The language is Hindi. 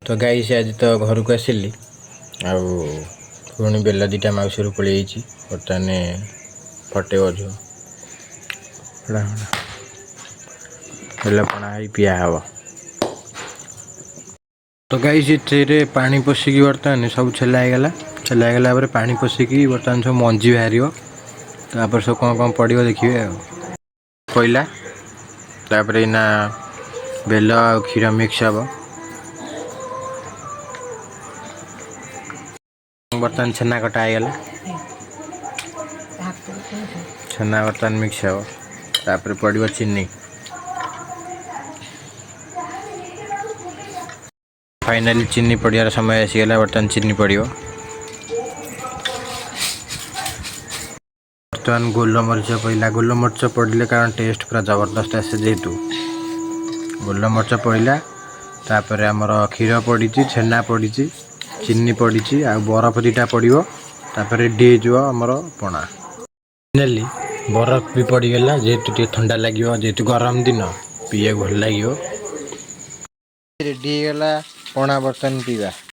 तो गाई से आज तो घर को आसिली पुणी बेल दीटा मौसी पलि बर्तमान फटेब झुआ बेल पणा पिया हम। तो गाई से पानी पशिकी बर्तमान सब छेला पानी पशिकी बर्तमान सब मंजी बाहर सब कौन कौन पड़ो देखिए पहला ना बेल आ क्षीर मिक्स हम। बर्तमान छेना कटा गला छेना बर्तमान मिक्स हम तापर पड़ो चीनी फाइनाली चीनी पड़ियार समय आसीगला बर्तमान चीनी पड़ो बर्तमान गोलमरीच पड़ा गोलमरीच पड़े कारण टेस्ट पूरा जबरदस्त आसे जेहेतु गोलमरीच पड़ा तापर आमर क्षीर पड़ी छेना पड़ी चीनी पड़ी आ बरफ दीटा पड़ो तापर डी जो आमर पणा फाइनाली बरफ भी पड़गला जेहेतु टे ठंडा लगे जेहेतु गरम दिन पीए भल लगे रेडी गला पणा बर्तमान पीवा।